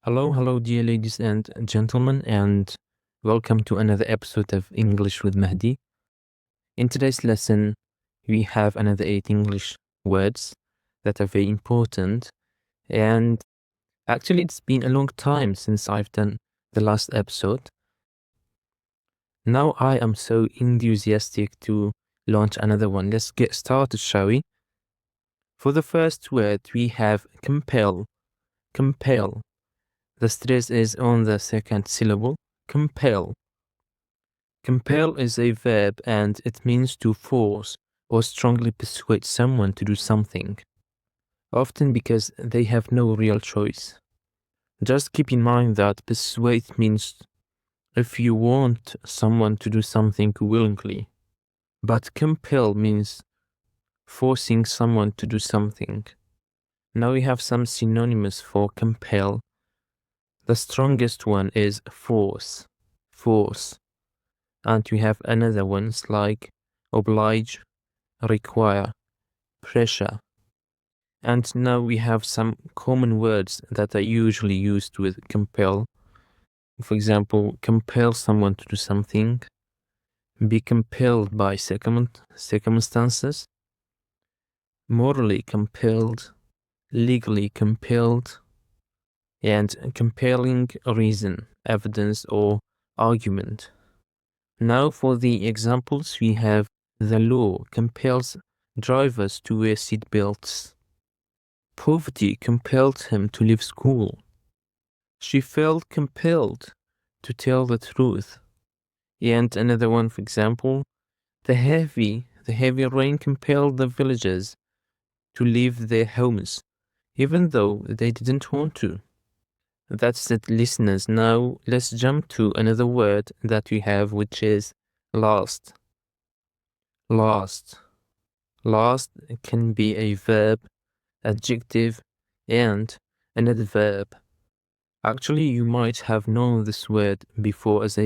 Hello, dear ladies and gentlemen, and welcome to another episode of English with Mahdi. In today's lesson, we have another 8 English words that are very important. And actually, it's been a long time since I've done the last episode. Now I am so enthusiastic to launch another one. Let's get started, shall we? For the first word, we have compel. Compel. The stress is on the second syllable. Compel. Compel is a verb and it means to force or strongly persuade someone to do something, often because they have no real choice. Just keep in mind that persuade means if you want someone to do something willingly, but compel means forcing someone to do something. Now we have some synonyms for compel. The strongest one is force. And we have another ones like oblige, require, pressure. And now we have some common words that are usually used with compel. For example, compel someone to do something, be compelled by circumstances, morally compelled, legally compelled, and compelling reason, evidence, or argument. Now for the examples, we have the law compels drivers to wear seat belts. Poverty compelled him to leave school. She felt compelled to tell the truth. And another one, for example, the heavy rain compelled the villagers to leave their homes, even though they didn't want to. That's it, listeners. Now let's jump to another word that we have, which is last. Last. Last can be a verb, adjective, and an adverb. Actually, you might have known this word before as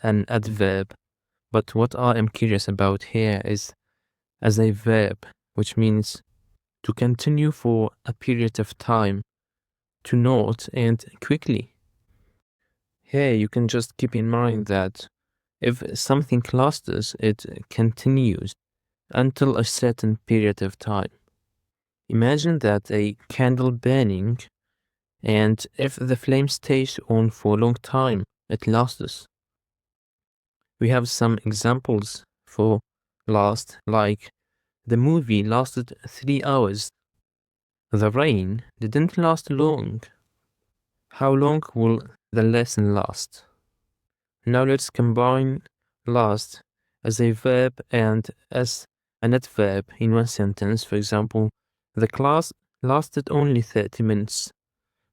an adverb, but what I am curious about here is as a verb, which means to continue for a period of time, to note and quickly. Here you can just keep in mind that if something lasts, it continues until a certain period of time. Imagine that a candle burning, and if the flame stays on for a long time, it lasts. We have some examples for last, like the movie lasted 3 hours. The rain didn't last long. How long will the lesson last? Now let's combine last as a verb and as an adverb in one sentence. For example, the class lasted only 30 minutes,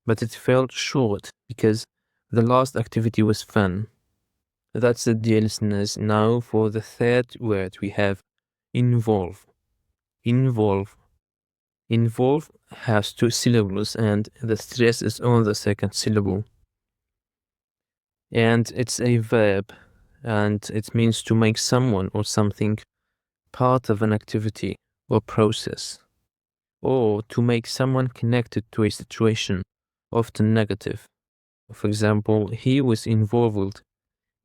but it felt short because the last activity was fun. That's it, dear listeners. Now for the third word, we have involve. Involve. Involve has 2 syllables and the stress is on the second syllable. And it's a verb and it means to make someone or something part of an activity or process, or to make someone connected to a situation, often negative. For example, he was involved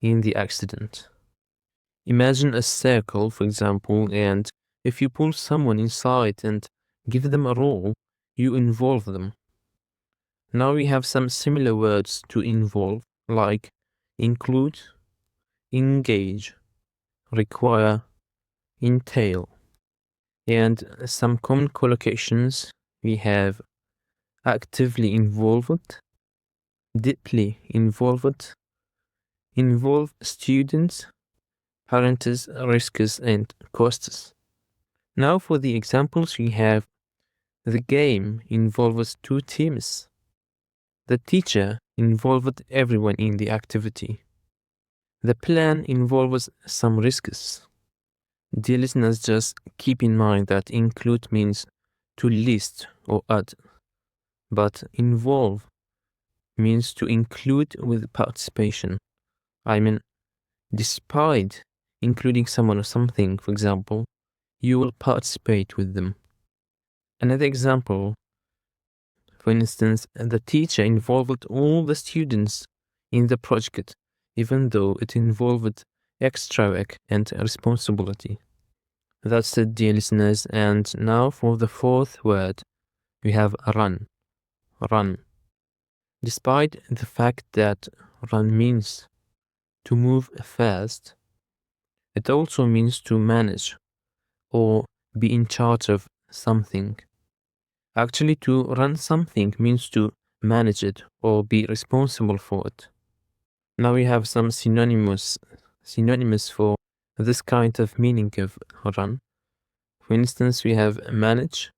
in the accident. Imagine a circle, for example, and if you pull someone inside and give them a role, you involve them. Now we have some similar words to involve, like include, engage, require, entail. And some common collocations, we have actively involved, deeply involved, involve students, parents, risks, and costs. Now for the examples, we have the game involves 2 teams. The teacher involved everyone in the activity. The plan involves some risks. Dear listeners, just keep in mind that include means to list or add, but involve means to include with participation. I mean, despite including someone or something, for example, you will participate with them. Another example, For instance, the teacher involved all the students in the project, even though it involved extra work and responsibility. That's it, dear listeners. And now for the fourth word, we have run. Run. Despite the fact that run means to move fast, it also means to manage or be in charge of something. Actually, to run something means to manage it or be responsible for it. Now we have some synonymous for this kind of meaning of run. For instance, we have manage,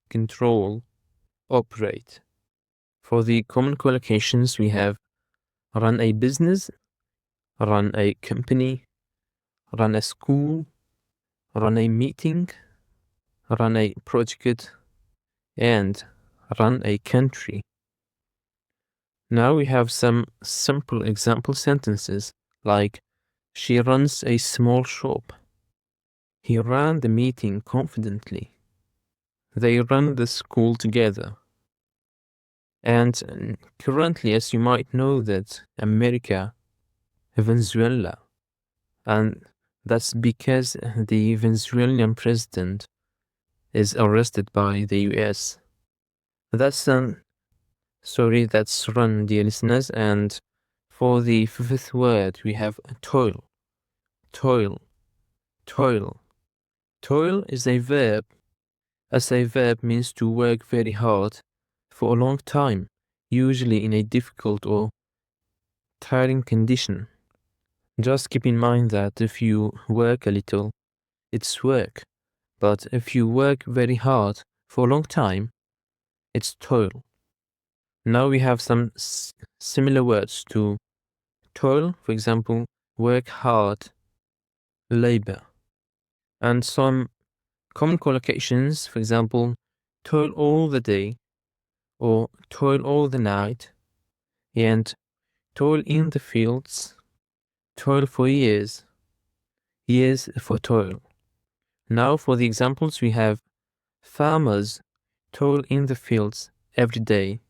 control, operate. For the common collocations, we have run a business, run a company, run a school, run a meeting, run a project, and run a country. Now we have some simple example sentences like, she runs a small shop. He ran the meeting confidently. They run the school together. And currently, as you might know, that America, Venezuela, and that's because the Venezuelan president is arrested by the US. That's run, dear listeners. And for the fifth word, we have toil. Toil. Toil. Toil is a verb. As a verb means to work very hard for a long time, usually in a difficult or tiring condition. Just keep in mind that if you work a little, it's work. But if you work very hard for a long time, it's toil. Now we have some similar words to toil, for example, work hard, labor. And some common collocations, for example, toil all the day, or toil all the night, and toil in the fields, toil for years, years for toil. Now for the examples, we have farmers toil in the fields every day.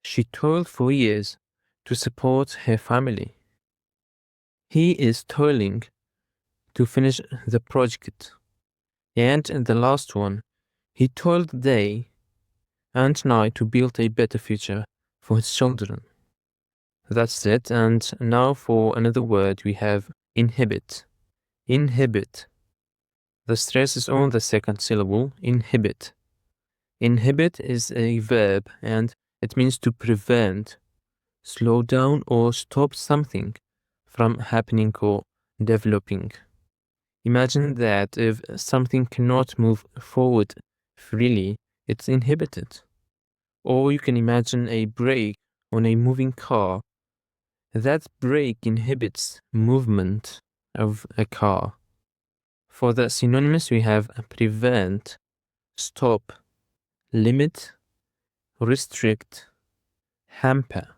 She toiled for years to support her family. He is toiling to finish the project. And the last one, he toiled day and night to build a better future for his children. That's it. And now for another word, we have inhibit. Inhibit. The stress is on the second syllable, inhibit. Inhibit is a verb and it means to prevent, slow down, or stop something from happening or developing. Imagine that if something cannot move forward freely, it's inhibited. Or you can imagine a brake on a moving car. That brake inhibits movement of a car. For the synonyms, we have prevent, stop, limit, restrict, hamper.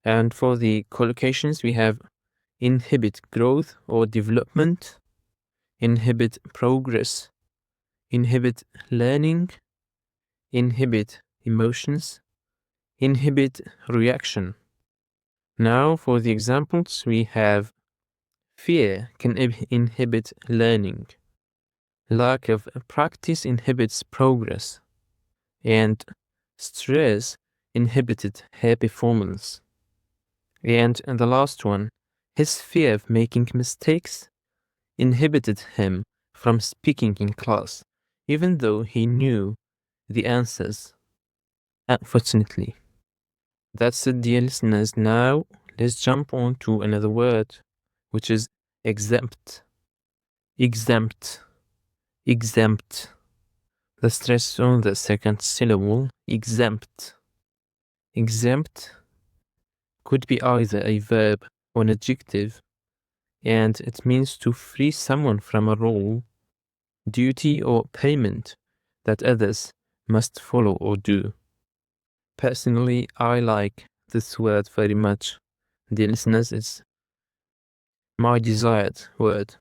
And for the collocations, we have inhibit growth or development, inhibit progress, inhibit learning, inhibit emotions, inhibit reaction. Now for the examples, we have fear can inhibit learning, lack of practice inhibits progress, and stress inhibited her performance. And the last one, his fear of making mistakes inhibited him from speaking in class, even though he knew the answers. Unfortunately. That's it, dear listeners. Now, let's jump on to another word, which is exempt. Exempt. Exempt. The stress on the second syllable, exempt. Exempt could be either a verb or an adjective, and it means to free someone from a role, duty, or payment that others must follow or do. Personally, I like this word very much. Dear listeners, it's my desired word.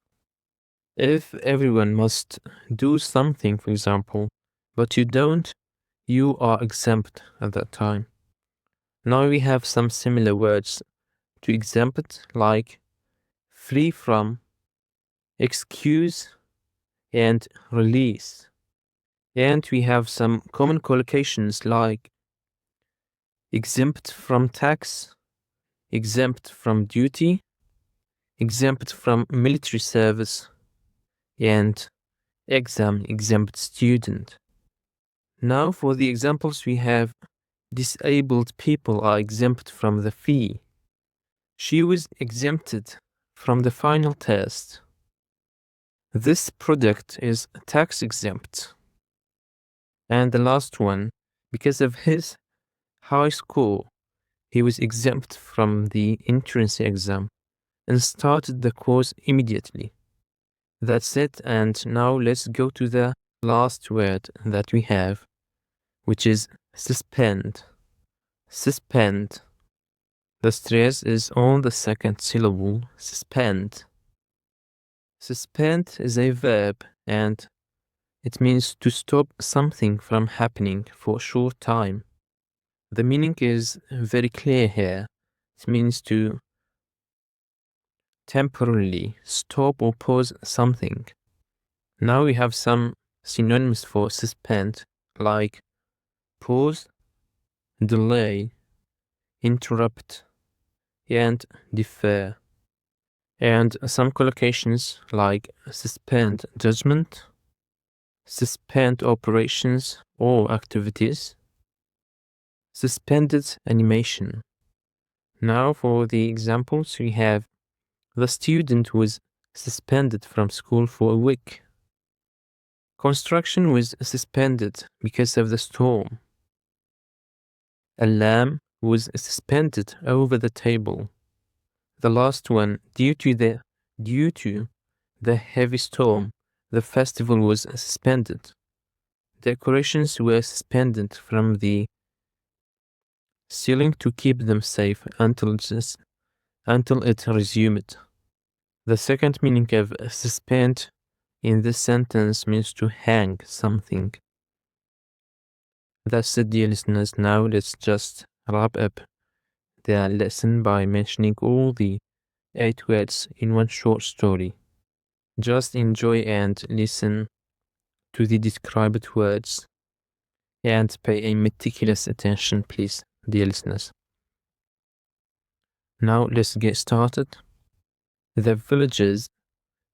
If everyone must do something, for example, but you don't, You are exempt at that time. Now we have some similar words to exempt, like free from, excuse, and release. And we have some common collocations like exempt from tax, exempt from duty, exempt from military service, and exempt student. Now for the examples we have disabled people are exempt from the fee. She was exempted from the final test. This product is tax exempt. And the last one, because of his high score, he was exempt from the entrance exam and started the course immediately. That's it, and now let's go to the last word that we have, which is suspend. Suspend. The stress is on the second syllable, suspend. Suspend is a verb and it means to stop something from happening for a short time. The meaning is very clear here. It means to temporarily stop or pause something. Now we have some synonyms for suspend, like pause, delay, interrupt, and defer. And some collocations like suspend judgment, suspend operations or activities, suspended animation. Now for the examples we have the student was suspended from school for a week. Construction was suspended because of the storm. A lamb was suspended over the table. The last one, due to the heavy storm, the festival was suspended. Decorations were suspended from the ceiling to keep them safe until it resumed. The second meaning of suspend in this sentence means to hang something. That's it, dear listeners. Now let's just wrap up the lesson by mentioning all the 8 words in one short story. Just enjoy and listen to the described words and pay a meticulous attention, please, dear listeners. Now let's get started. The villagers'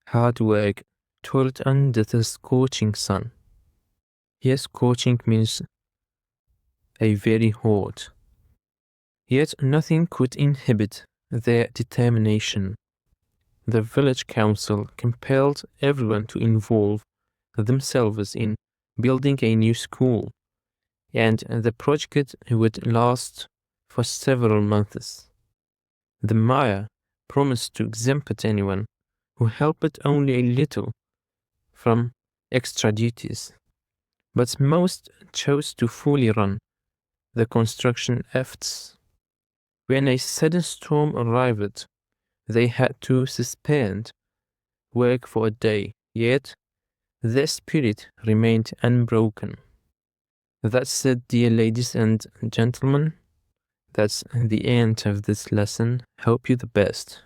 hard work toiled under the scorching sun. Here, scorching means a very hot. Yet nothing could inhibit their determination. The village council compelled everyone to involve themselves in building a new school, and the project would last for several months. The mayor promised to exempt anyone who helped only a little from extra duties, but most chose to fully run the construction efforts. When a sudden storm arrived, they had to suspend work for a day, yet their spirit remained unbroken. That's it, dear ladies and gentlemen. That's the end of this lesson. Hope you the best.